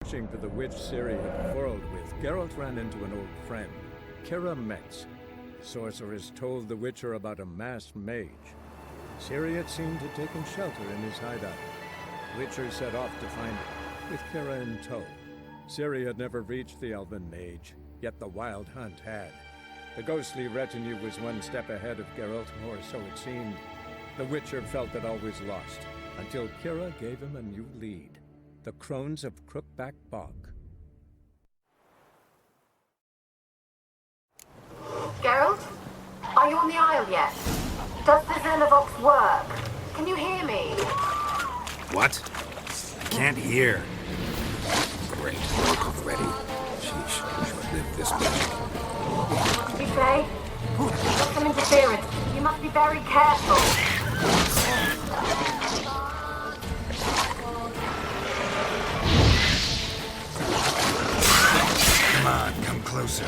To the witch Ciri had quarreled with, Geralt ran into an old friend, Kira Metz. The sorceress told the Witcher about a masked mage. Ciri had seemed to have taken shelter in his hideout. Witcher set off to find her, with Kira in tow. Ciri had never reached the elven mage, yet the wild hunt had. The ghostly retinue was one step ahead of Geralt, or so it seemed. The Witcher felt that all was lost, until Kira gave him a new lead. The Crones of Crookback Bog. Geralt? Are you on the Isle yet? Does the Xenovox work? Can you hear me? What? I can't hear. Great, work already. Sheesh, short-lived this much. What did you say? There's some interference. You must be very careful. Come on, come closer.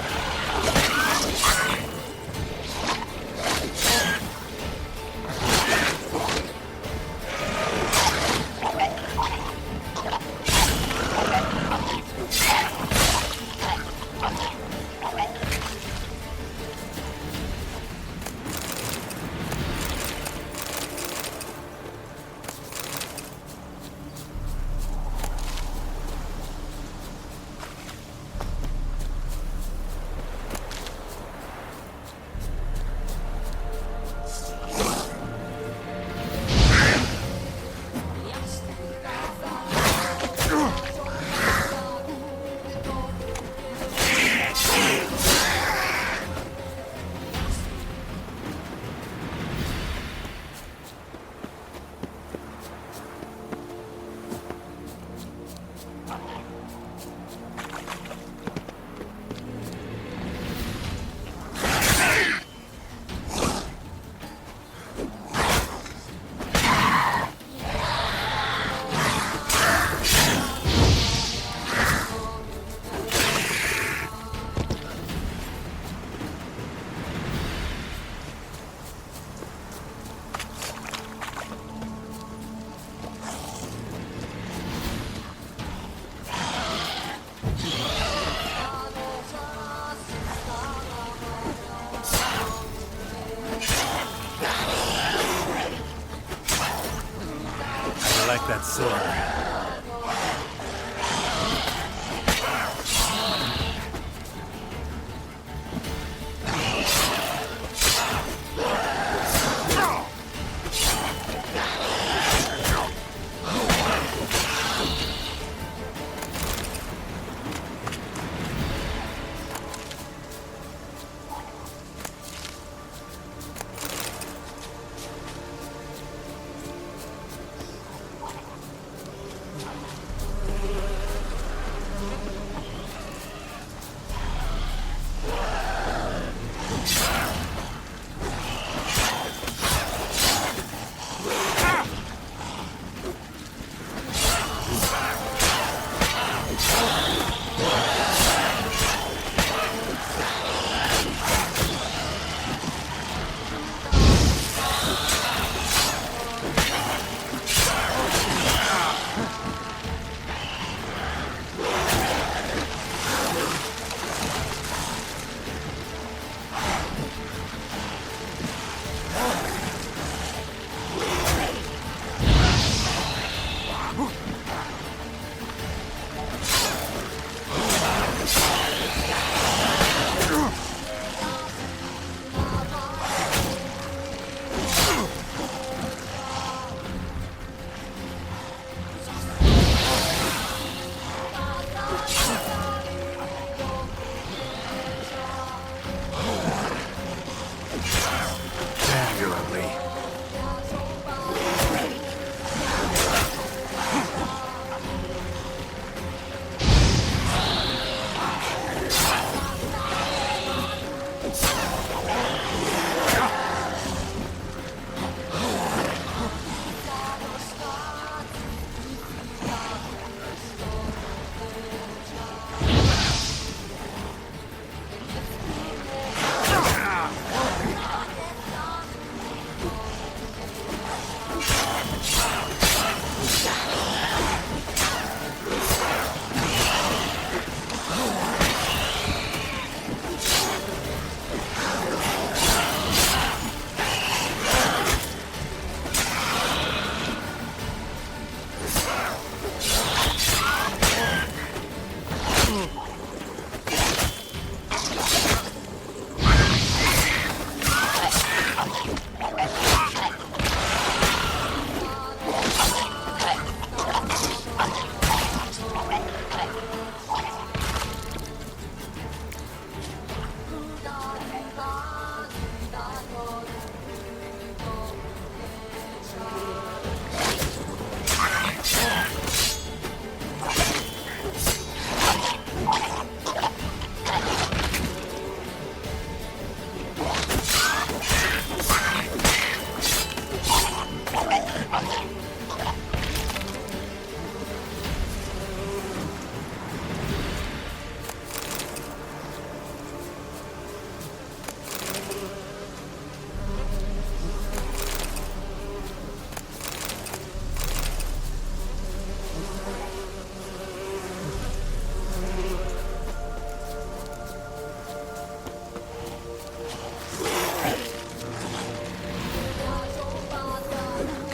I like that sword.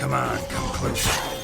Come on, come closer.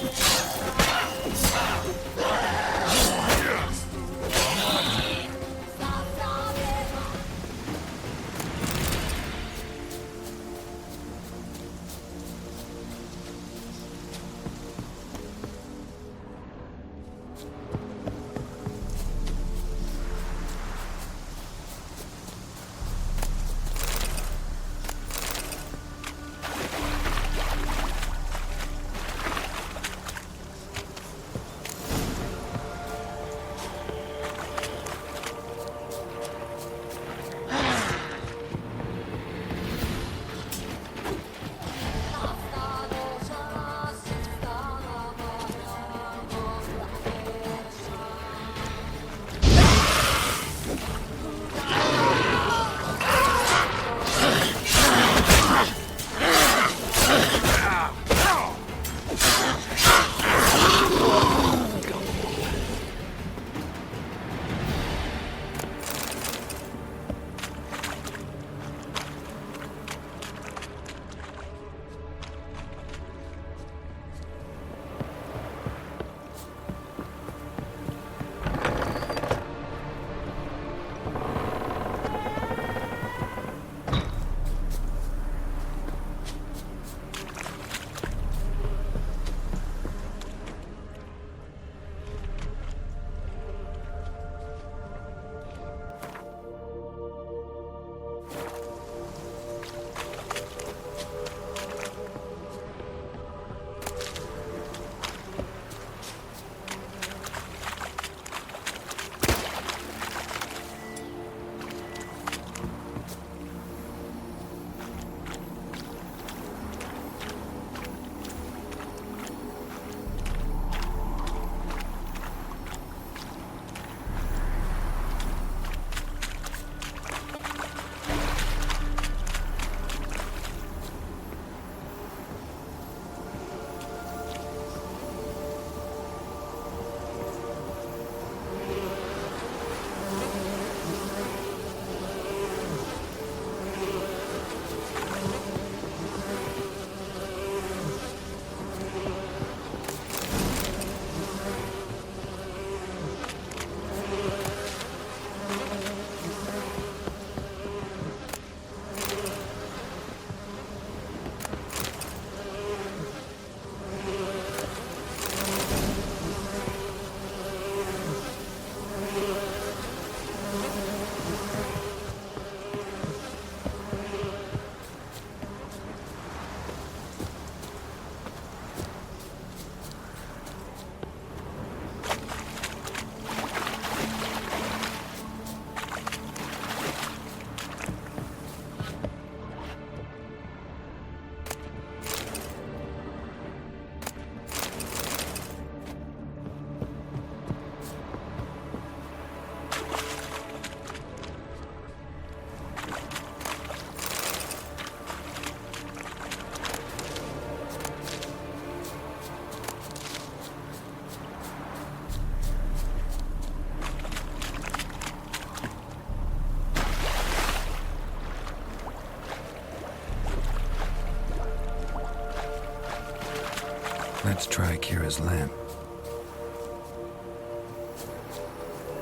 Let's try Kira's lamp.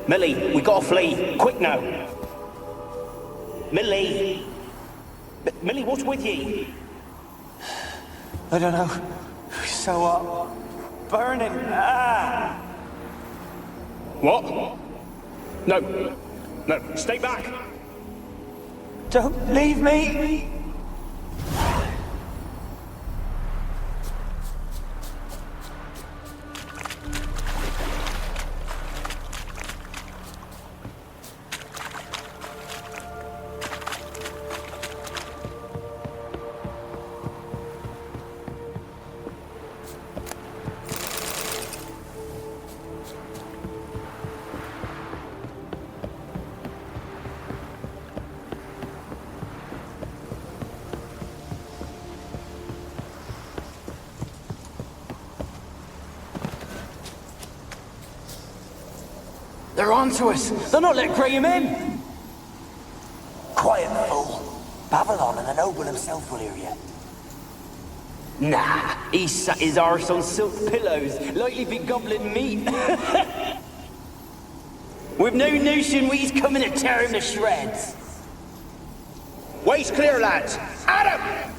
Millie, we gotta flee. Quick now. Millie. Millie, what's with you? I don't know. So burning. Ah! What? No. No, stay back. Don't leave me! They're onto us. They're not letting Graham in. Quiet, fool. Babylon and the noble himself will hear you. Nah, he sat his arse on silk pillows, likely be gobbling meat. With no notion we's coming to tear him to shreds. Way's clear, lads. Adam!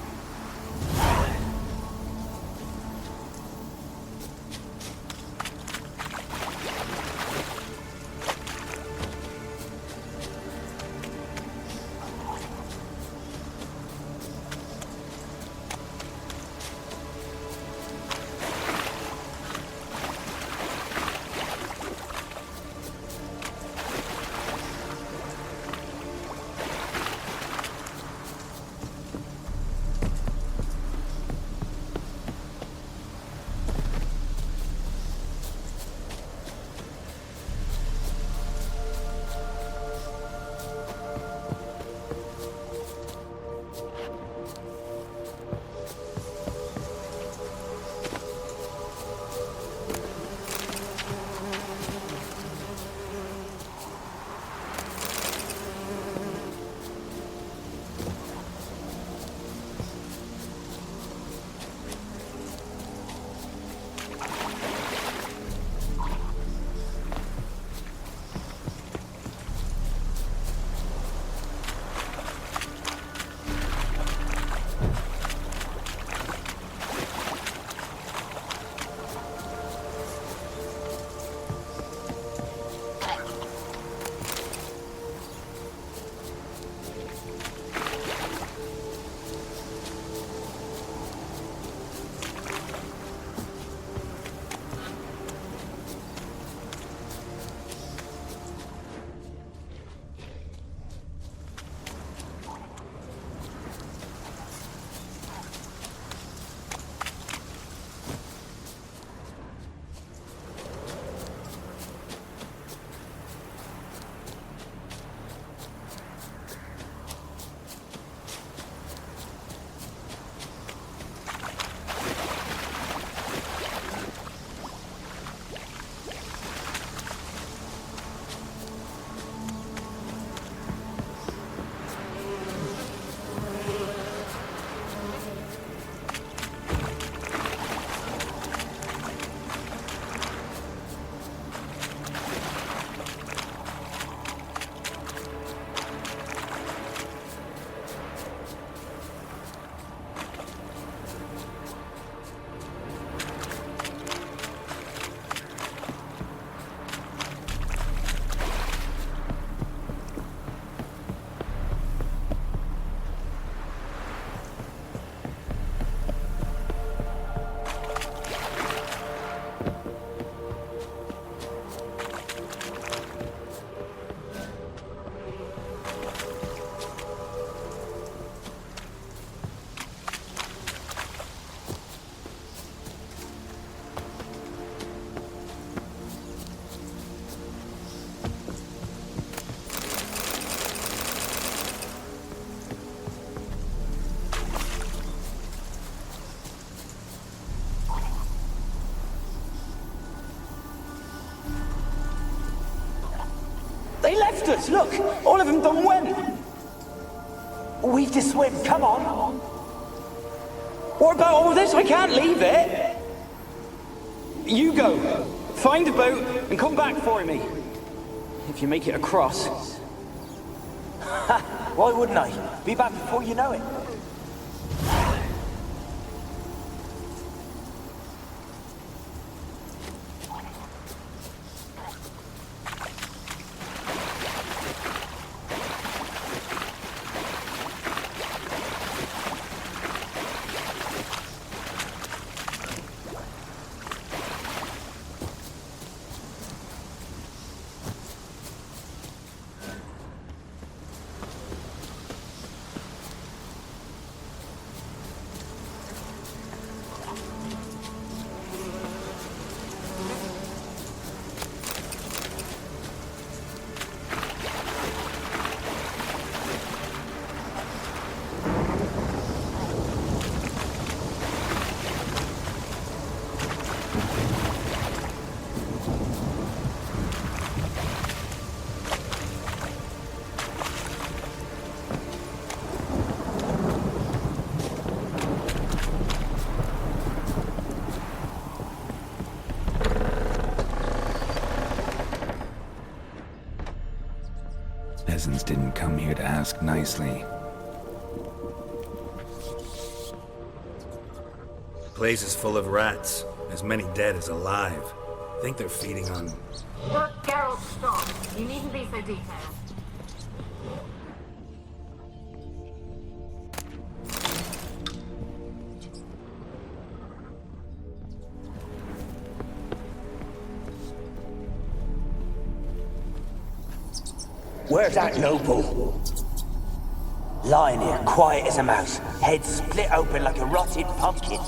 They left us, look! All of them done went! We've to swim, come on! What about all this? I can't leave it! You go. Find a boat and come back for me. if you make it across. Why wouldn't I? Be back before you know it. Peasants didn't come here to ask nicely. The place is full of rats. As many dead as alive. I think they're feeding on... Look, Geralt, stop. You needn't be so detailed. Where's that noble? Lying here, quiet as a mouse, head split open like a rotted pumpkin.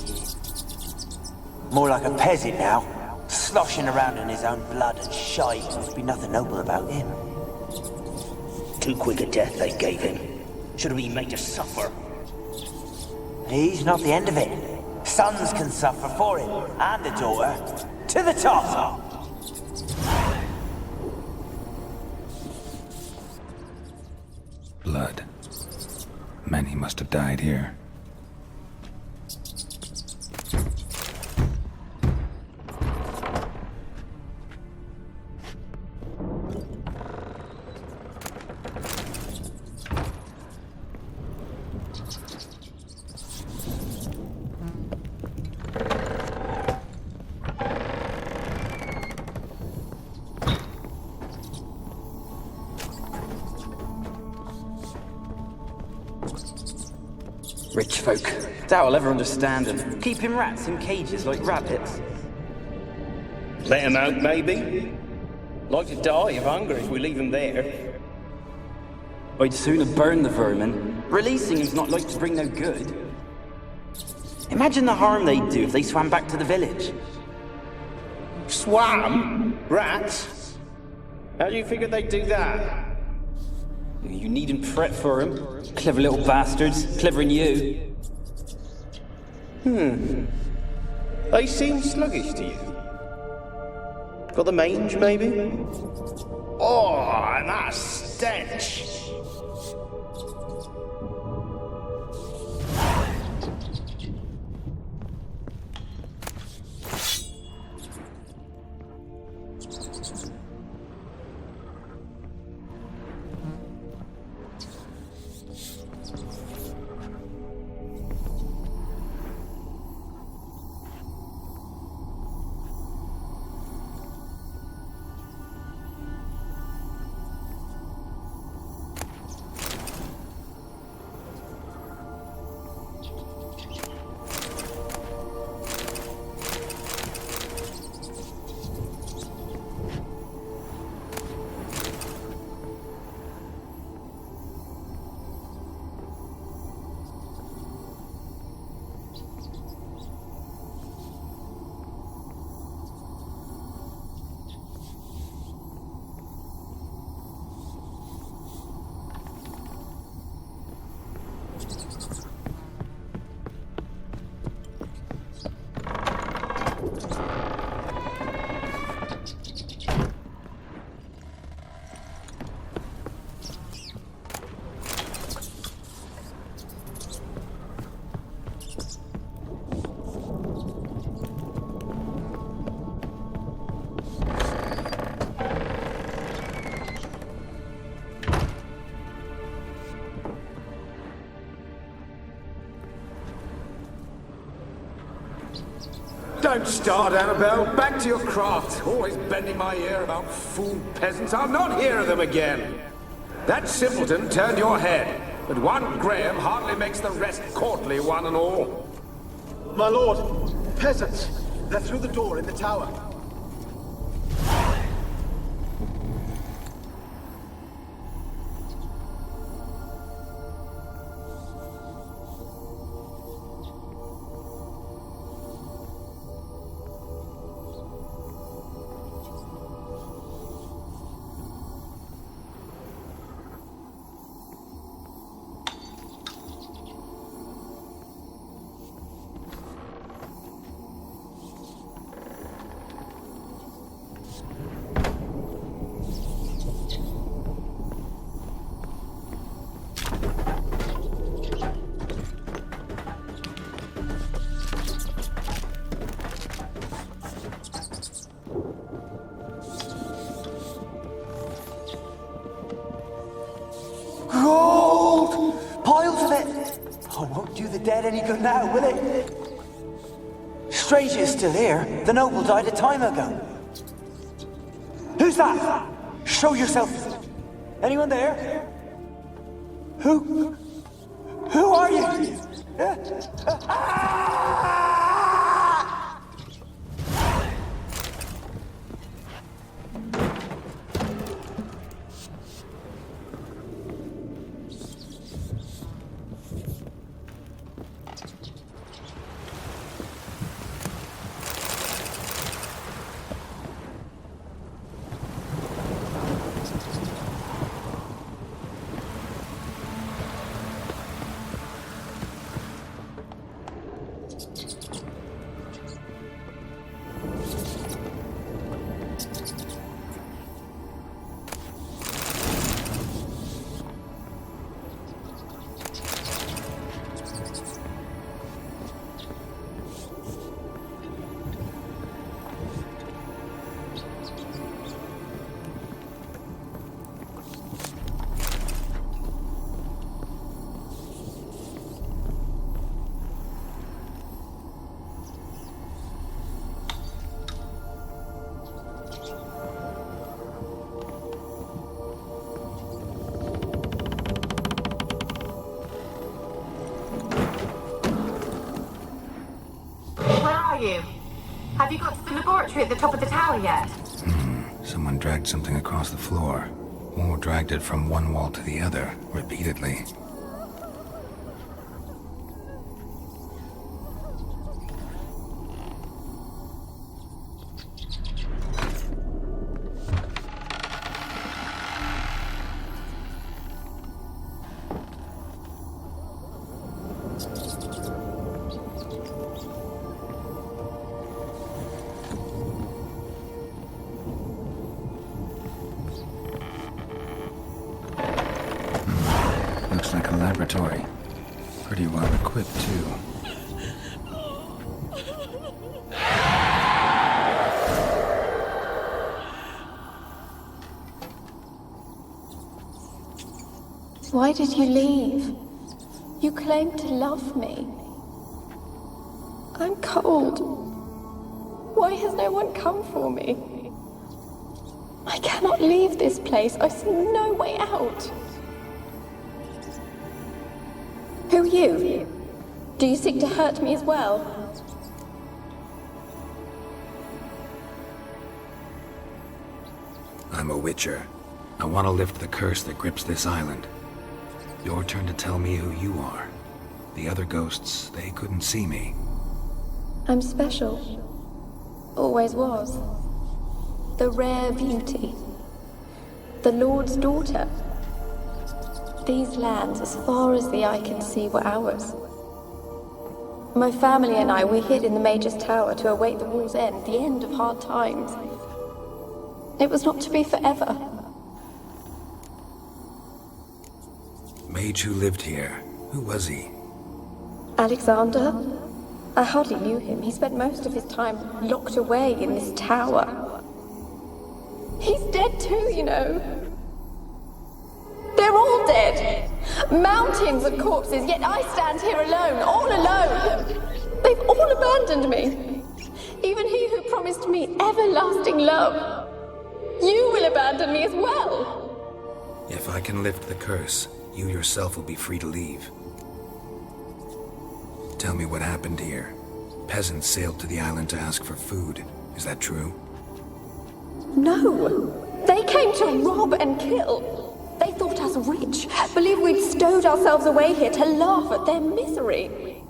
More like a peasant now, sloshing around in his own blood and shite. Must be nothing noble about him. Too quick a death they gave him. Should have been made to suffer. He's not the end of it. Sons can suffer for him, and a daughter. To the top! Blood. Many must have died here. Rich folk. Doubt I'll ever understand them. Keeping rats in cages like rabbits. Let him out, maybe? Like to die of hunger if we leave him there. I'd sooner burn the vermin. Releasing him's not like to bring no good. Imagine the harm they'd do if they swam back to the village. Swam? Rats? How do you figure they'd do that? You needn't fret for him. Clever little bastards. Clever than you. They seem sluggish to you. Got the mange, maybe? Oh, and that stench! Don't start, Annabelle. Back to your craft. Always bending my ear about fool peasants. I'll not hear of them again. That simpleton turned your head, but one Graham hardly makes the rest courtly, one and all. My lord, peasants. They're through the door in the tower. Gold! Piles of it! Oh, won't do the dead any good now, will it? Strange it's still here. The noble died a time ago. Who's that? Show yourself. Anyone there? Who are you? Have you got to the laboratory at the top of the tower yet? Someone dragged something across the floor. Or dragged it from one wall to the other, repeatedly. Looks like a laboratory. Pretty well equipped, too. Why did you leave? You claimed to love me. I'm cold. Why has no one come for me? I cannot leave this place. I see no way out. Who are you? Do you seek to hurt me as well? I'm a Witcher. I want to lift the curse that grips this island. Your turn to tell me who you are. The other ghosts, they couldn't see me. I'm special. Always was. The rare beauty. The Lord's daughter. These lands, as far as the eye can see, were ours. My family and I, we hid in the Mage's Tower to await the war's end, the end of hard times. It was not to be forever. Mage who lived here. Who was he? Alexander? I hardly knew him. He spent most of his time locked away in this tower. He's dead too, you know. They're all dead. Mountains of corpses, yet I stand here alone, all alone. They've all abandoned me. Even he who promised me everlasting love. You will abandon me as well. If I can lift the curse, you yourself will be free to leave. Tell me what happened here. Peasants sailed to the island to ask for food. Is that true? No. They came to rob and kill. They thought us rich, believed we'd stowed ourselves away here to laugh at their misery.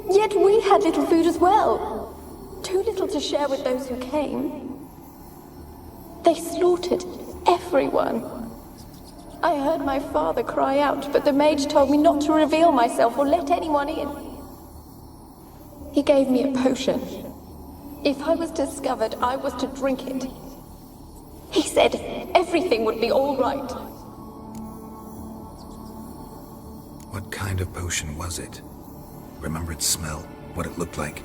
Yet we had little food as well. Too little to share with those who came. They slaughtered everyone. I heard my father cry out, but the mage told me not to reveal myself or let anyone in. He gave me a potion. If I was discovered, I was to drink it. He said everything would be all right. What kind of potion was it? Remember its smell? What it looked like?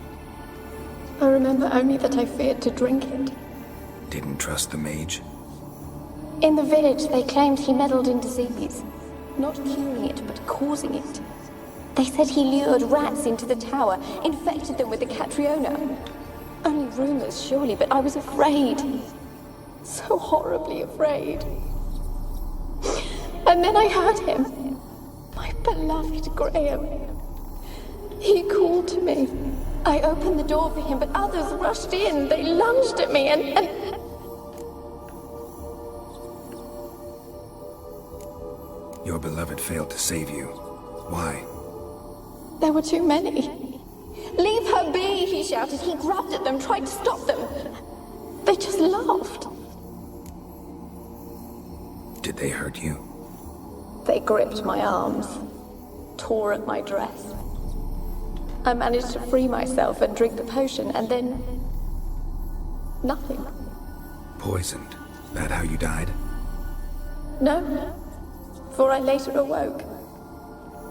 I remember only that I feared to drink it. Didn't trust the mage? In the village, they claimed he meddled in disease. Not curing it, but causing it. They said he lured rats into the tower, infected them with the Catriona. Only rumors, surely, but I was afraid. So horribly afraid. And then I heard him. My beloved Graham. He called to me. I opened the door for him, but others rushed in. They lunged at me and... Your beloved failed to save you. Why? There were too many. Leave her be, he shouted. He grabbed at them, tried to stop them. They just laughed. Did they hurt you? They gripped my arms, tore at my dress. I managed to free myself and drink the potion, and then... nothing. Poisoned? That how you died? No, for I later awoke.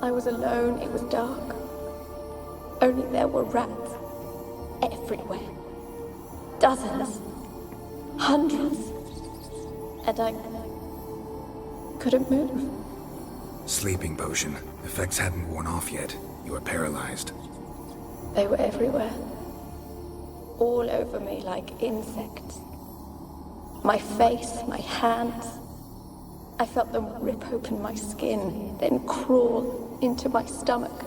I was alone, it was dark. Only there were rats. Everywhere. Dozens. Hundreds. And I couldn't move. Sleeping potion. Effects hadn't worn off yet. You were paralyzed. They were everywhere. All over me like insects. My face, my hands. I felt them rip open my skin, then crawl into my stomach.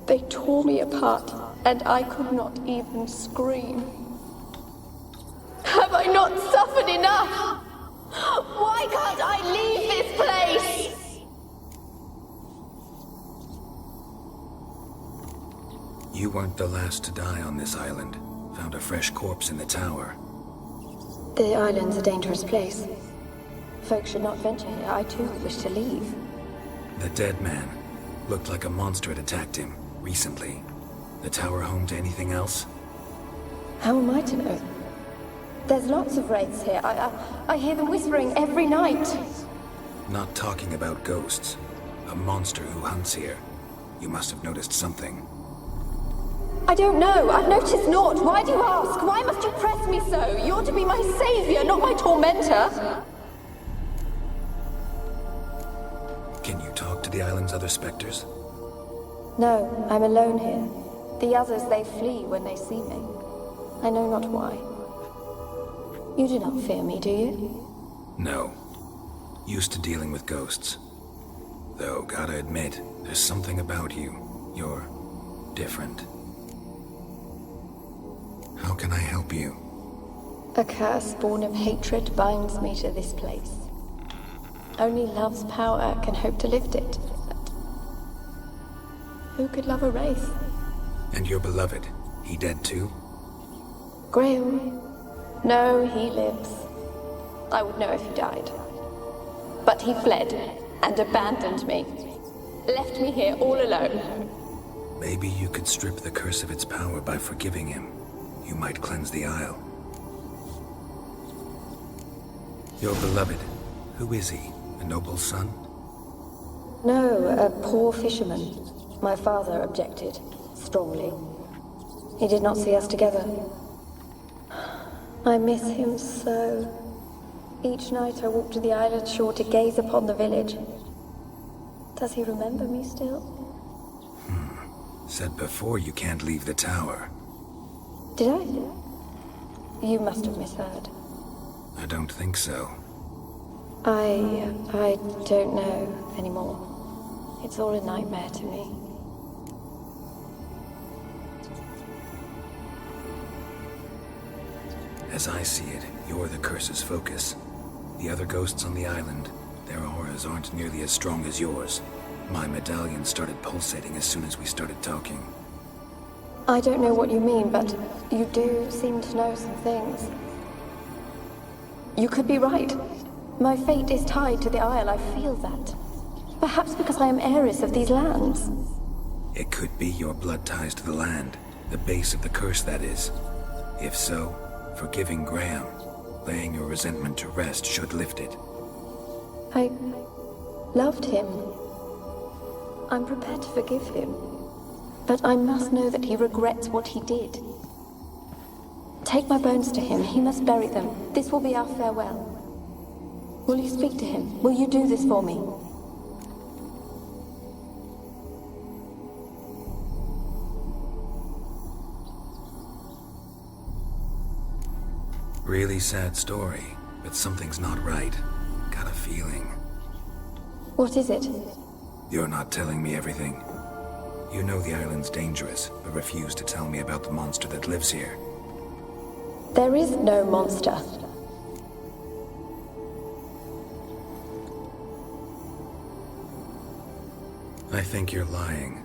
They tore me apart, and I could not even scream. Have I not suffered enough? Why can't I leave this place? You weren't the last to die on this island. Found a fresh corpse in the tower. The island's a dangerous place. Folks should not venture here. I too wish to leave. The dead man. Looked like a monster had attacked him, recently. The tower home to anything else? How am I to know? There's lots of wraiths here. I hear them whispering every night. Not talking about ghosts. A monster who hunts here. You must have noticed something. I don't know. I've noticed naught. Why do you ask? Why must you press me so? You're to be my savior, not my tormentor. Can you talk to the island's other specters? No, I'm alone here. The others, they flee when they see me. I know not why. You do not fear me, do you? No. Used to dealing with ghosts. Though, gotta admit, there's something about you. You're different. How can I help you? A curse born of hatred binds me to this place. Only love's power can hope to lift it. But who could love a wraith? And your beloved, he dead too? Graham? No, he lives. I would know if he died. But he fled and abandoned me. Left me here all alone. Maybe you could strip the curse of its power by forgiving him. You might cleanse the Isle. Your beloved, who is he? A noble son? No, a poor fisherman. My father objected, strongly. He did not see us together. I miss him so. Each night I walk to the island shore to gaze upon the village. Does he remember me still? Said before you can't leave the tower. Did I? You must have misheard. I don't think so. I don't know anymore. It's all a nightmare to me. As I see it, you're the curse's focus. The other ghosts on the island, their auras aren't nearly as strong as yours. My medallion started pulsating as soon as we started talking. I don't know what you mean, but you do seem to know some things. You could be right. My fate is tied to the Isle, I feel that. Perhaps because I am heiress of these lands. It could be your blood ties to the land, the base of the curse, that is. If so, forgiving Graham, laying your resentment to rest should lift it. I loved him. I'm prepared to forgive him. But I must know that he regrets what he did. Take my bones to him. He must bury them. This will be our farewell. Will you speak to him? Will you do this for me? Really sad story, but something's not right. Got a feeling. What is it? You're not telling me everything. You know the island's dangerous, but refuse to tell me about the monster that lives here. There is no monster. I think you're lying.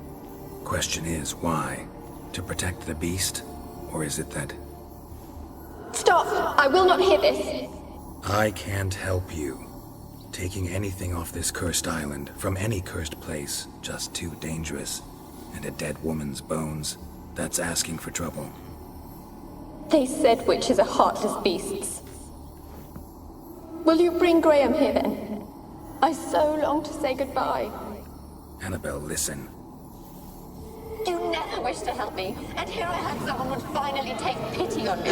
Question is, why? To protect the beast? Or is it that... Stop! I will not hear this! I can't help you. Taking anything off this cursed island, from any cursed place, just too dangerous. And a dead woman's bones, that's asking for trouble. They said witches are heartless beasts. Will you bring Graham here then? I so long to say goodbye. Annabelle, listen. You never wished to help me, and here I had someone would finally take pity on me.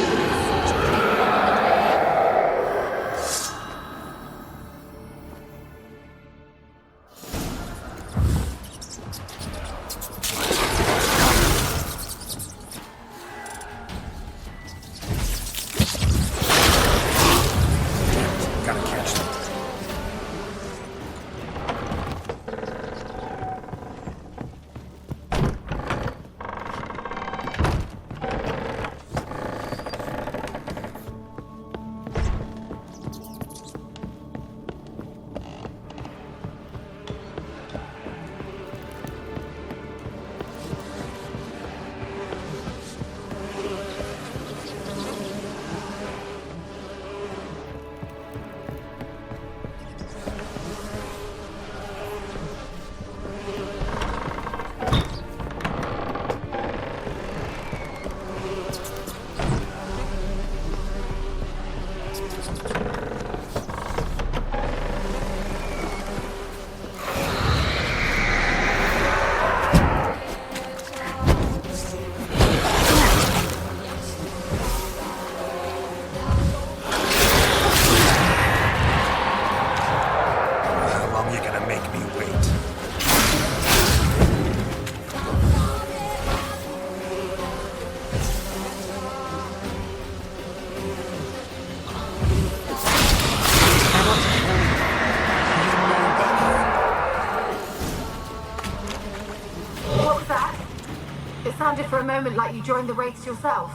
For a moment like you joined the race yourself.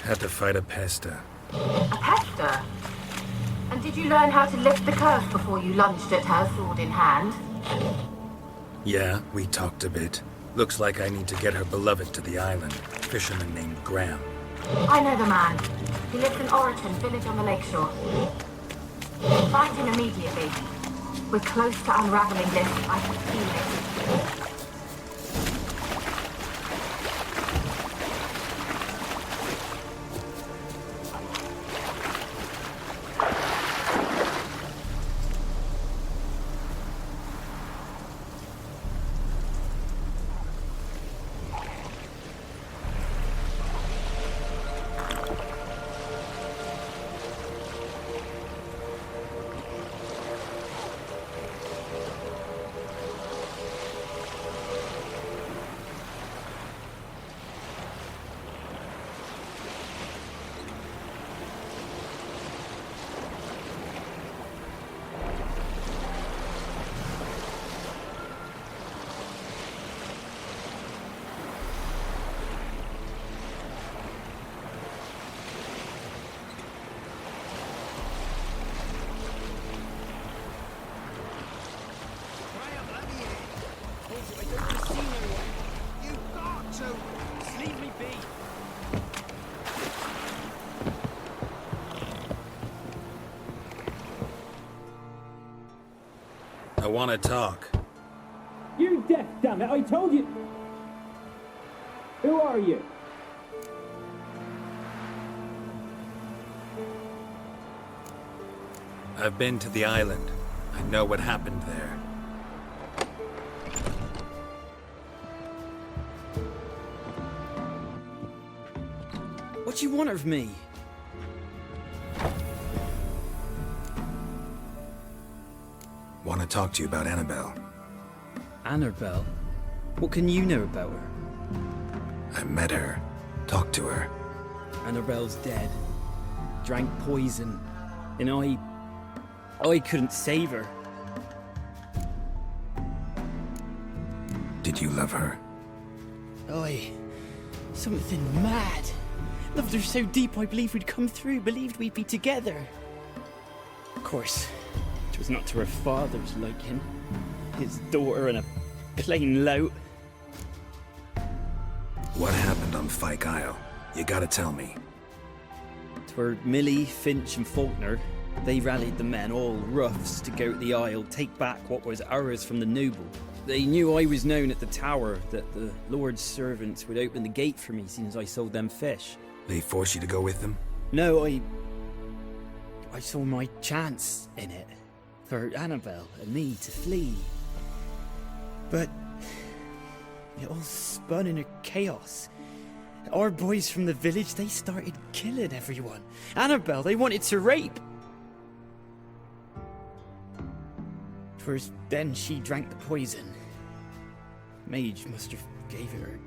Had to fight a pester. A pester? And did you learn how to lift the curse before you lunged at her, sword in hand? Yeah, we talked a bit. Looks like I need to get her beloved to the island. Fisherman named Graham. I know the man. He lives in Oriton, village on the lakeshore. Find him immediately. We're close to unraveling this. I can feel it. I want to talk. You're deaf, damn it! I told you. Who are you? I've been to the island. I know what happened there. What do you want of me? Want to talk to you about Annabelle. Annabelle? What can you know about her? I met her. Talked to her. Annabelle's dead. Drank poison. And I couldn't save her. Did you love her? Something mad. Loved her so deep I believed we'd come through, believed we'd be together. Of course, it was not to her father's liking. His daughter and a plain lout. What happened on Fyke Isle? You gotta tell me. Twere Millie, Finch and Faulkner. They rallied the men, all roughs, to go to the Isle, take back what was ours from the noble. They knew I was known at the tower, that the Lord's servants would open the gate for me since I sold them fish. They forced you to go with them? No, I saw my chance in it. For Annabelle and me to flee. But it all spun in a chaos. Our boys from the village, they started killing everyone. Annabelle, they wanted to rape. First, then she drank the poison. Mage must have gave it her.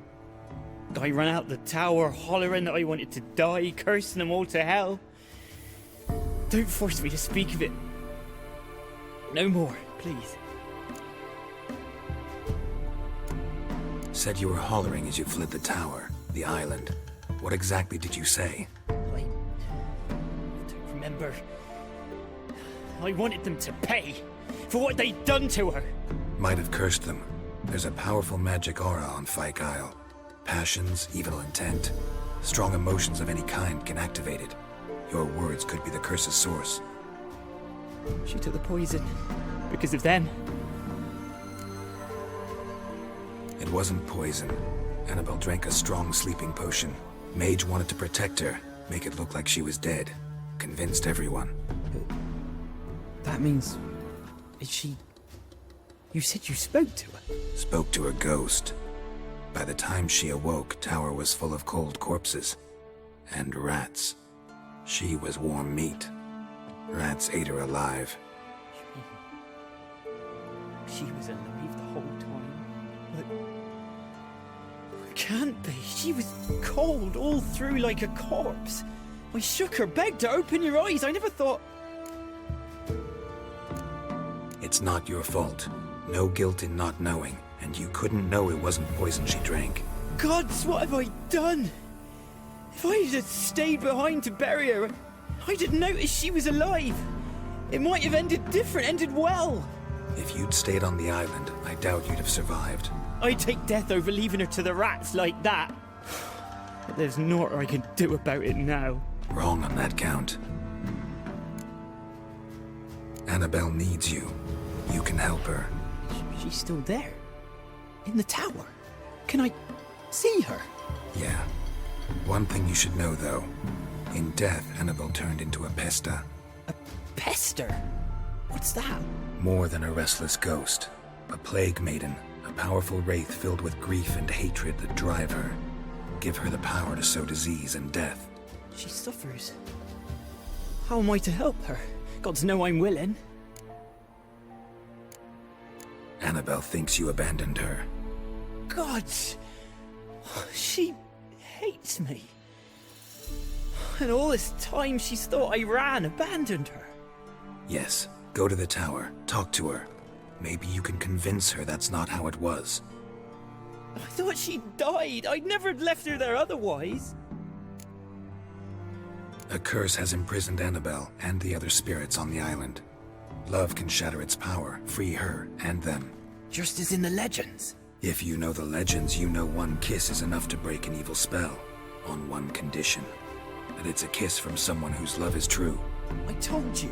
I ran out the tower, hollering that I wanted to die, cursing them all to hell. Don't force me to speak of it. No more, please. Said you were hollering as you fled the tower, the island. What exactly did you say? I don't remember. I wanted them to pay for what they'd done to her. Might have cursed them. There's a powerful magic aura on Fyke Isle. Passions, evil intent, strong emotions of any kind can activate it. Your words could be the curse's source. She took the poison because of them. It wasn't poison. Annabelle drank a strong sleeping potion. Mage wanted to protect her, make it look like she was dead. Convinced everyone. That means... Is she... You said you spoke to her? Spoke to her ghost. By the time she awoke, tower was full of cold corpses. And rats. She was warm meat. Rats ate her alive. She was alive the whole time? But... It can't be. She was cold all through like a corpse. I shook her, begged her, open your eyes. I never thought... It's not your fault. No guilt in not knowing, and you couldn't know it wasn't poison she drank. Gods, what have I done? If I had stayed behind to bury her, I didn't notice she was alive. It might have ended different, ended well. If you'd stayed on the island, I doubt you'd have survived. I'd take death over leaving her to the rats like that. But there's naught I can do about it now. Wrong on that count. Annabelle needs you. You can help her. She's still there. In the tower. Can I see her? Yeah. One thing you should know, though. In death, Annabelle turned into a pesta. A pester? What's that? More than a restless ghost. A plague maiden. A powerful wraith filled with grief and hatred that drive her. Give her the power to sow disease and death. She suffers. How am I to help her? Gods know I'm willing. Annabelle thinks you abandoned her. Gods! She hates me. And all this time she's thought I ran, abandoned her. Yes, go to the tower, talk to her. Maybe you can convince her that's not how it was. I thought she died. I'd never have left her there otherwise. A curse has imprisoned Annabelle and the other spirits on the island. Love can shatter its power, free her and them. Just as in the legends. If you know the legends, you know one kiss is enough to break an evil spell. On one condition. That it's a kiss from someone whose love is true. I told you.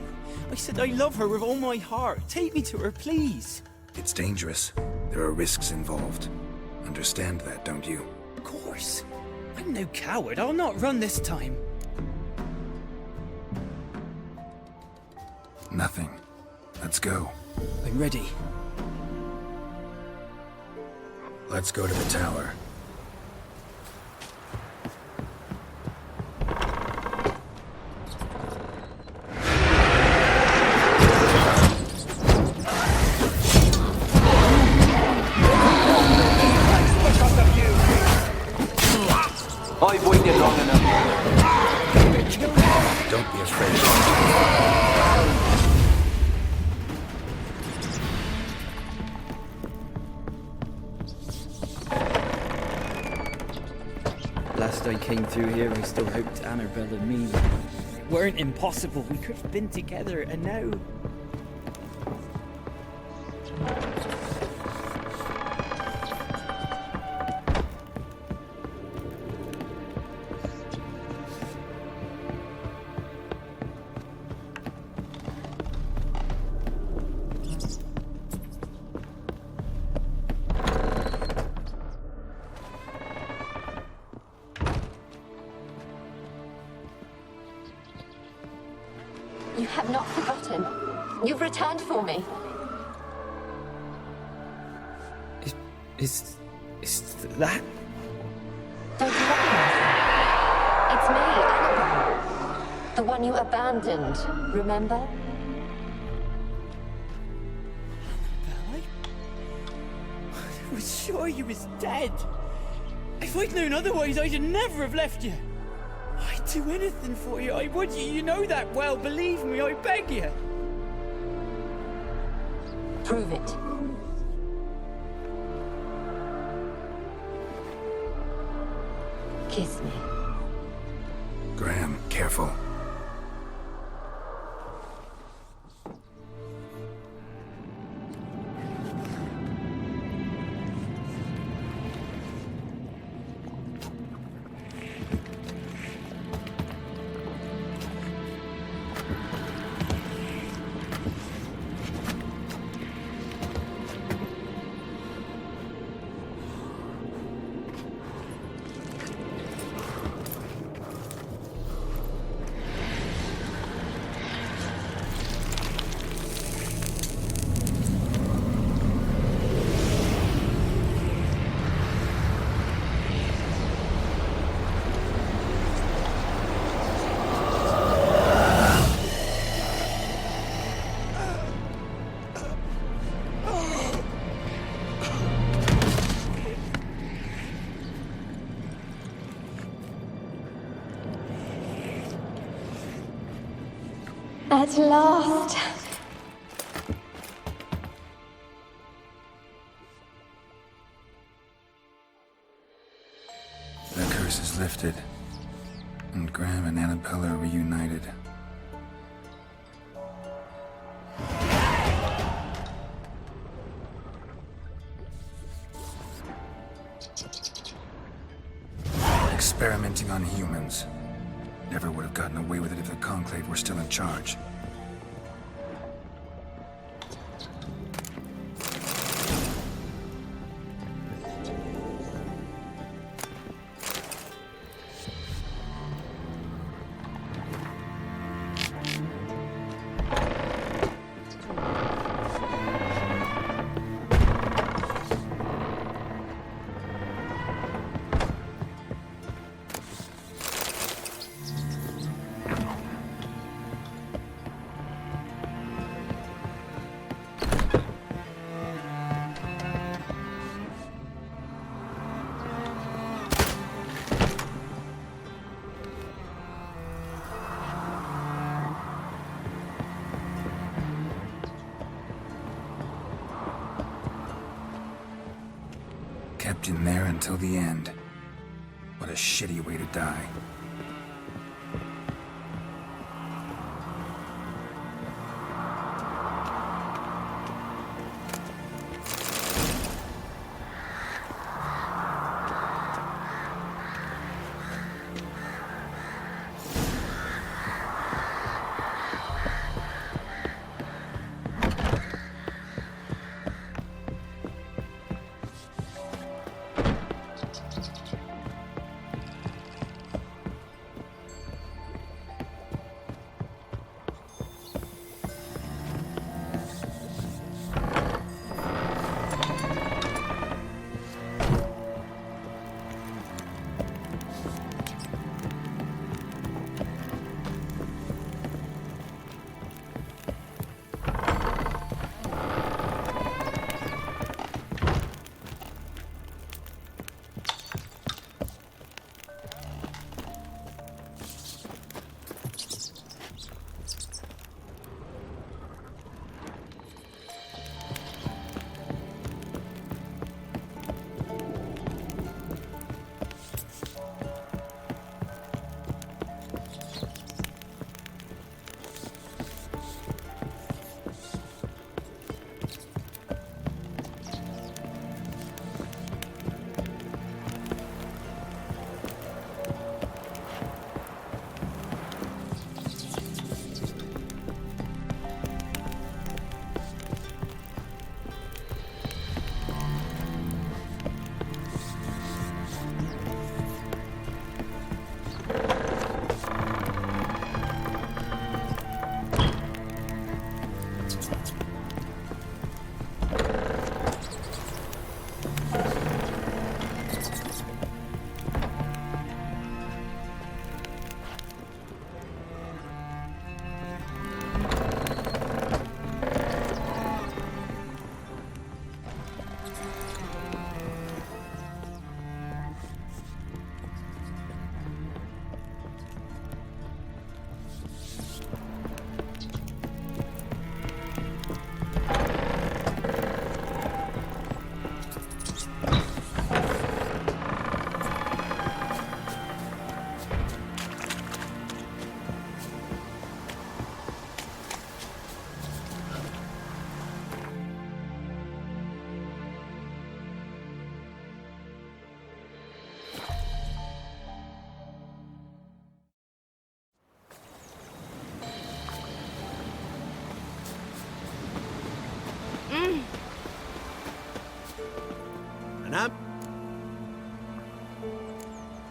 I said I love her with all my heart. Take me to her, please. It's dangerous. There are risks involved. Understand that, don't you? Of course. I'm no coward. I'll not run this time. Nothing. Let's go. I'm ready. Let's go to the tower. I've waited long enough. Don't be afraid. Last I came through here, I still hoped Annabelle and me weren't impossible. We could have been together, and now... You have not forgotten. You've returned for me. Is that... Don't you recognize me? It's me, Annabelle. The one you abandoned, remember? Annabelle? I was sure you was dead. If I'd known otherwise, I'd never have left you. I'd do anything for you, I would. You know that well. Believe me, I beg you. Prove it. Kiss me. Graham, careful. At last. The curse is lifted, and Graham and Annabelle are reunited. Experimenting on humans. Never would have gotten away with it if the Conclave were still in charge. Kept in there until the end. What a shitty way to die.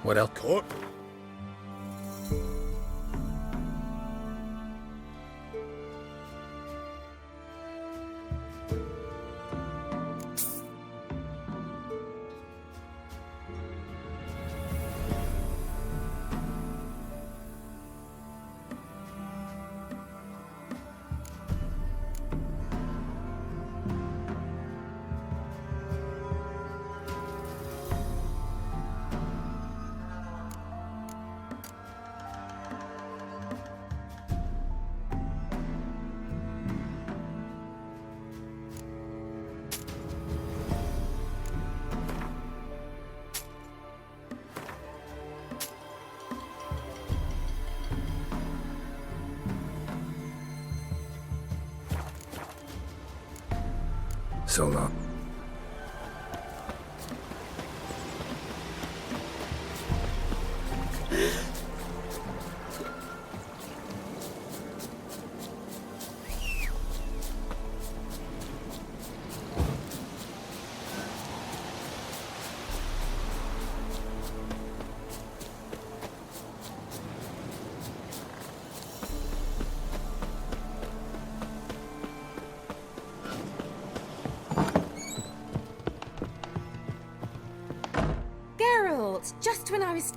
What else? So long. Just when I was...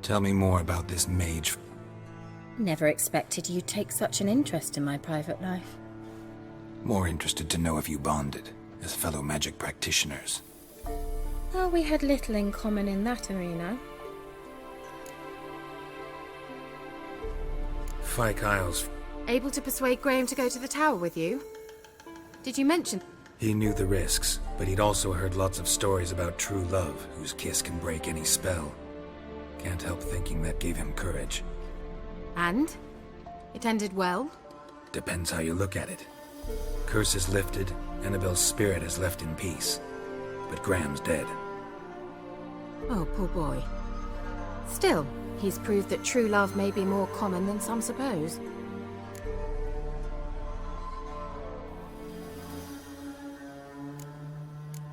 Tell me more about this mage. Never expected you'd take such an interest in my private life. More interested to know if you bonded as fellow magic practitioners. Oh, we had little in common in that arena. Fyke Isles. Able to persuade Graham to go to the tower with you? Did you mention... He knew the risks, but he'd also heard lots of stories about true love, whose kiss can break any spell. Can't help thinking that gave him courage. And? It ended well? Depends how you look at it. Curse is lifted, Annabelle's spirit is left in peace. But Graham's dead. Oh, poor boy. Still, he's proved that true love may be more common than some suppose.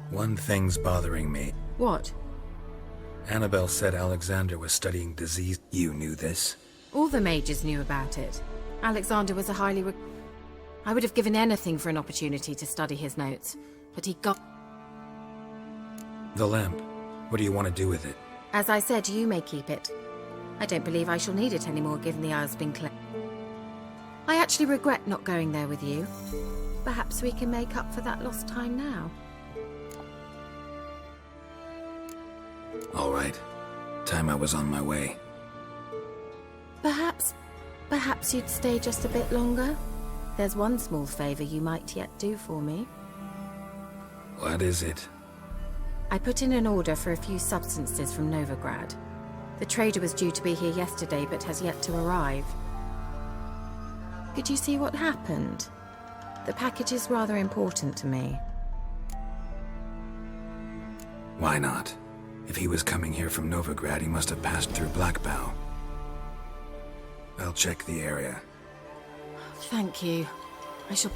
One thing's bothering me. What? Annabelle said Alexander was studying disease. You knew this? All the mages knew about it. Alexander was a highly... I would have given anything for an opportunity to study his notes, but he got... The lamp. What do you want to do with it? As I said, you may keep it. I don't believe I shall need it anymore, given the Isle's been cleared. I actually regret not going there with you. Perhaps we can make up for that lost time now. All right. Time I was on my way. Perhaps you'd stay just a bit longer? There's one small favor you might yet do for me. What is it? I put in an order for a few substances from Novigrad. The trader was due to be here yesterday, but has yet to arrive. Could you see what happened? The package is rather important to me. Why not? If he was coming here from Novigrad, he must have passed through Blackbow. I'll check the area. Thank you. I shall...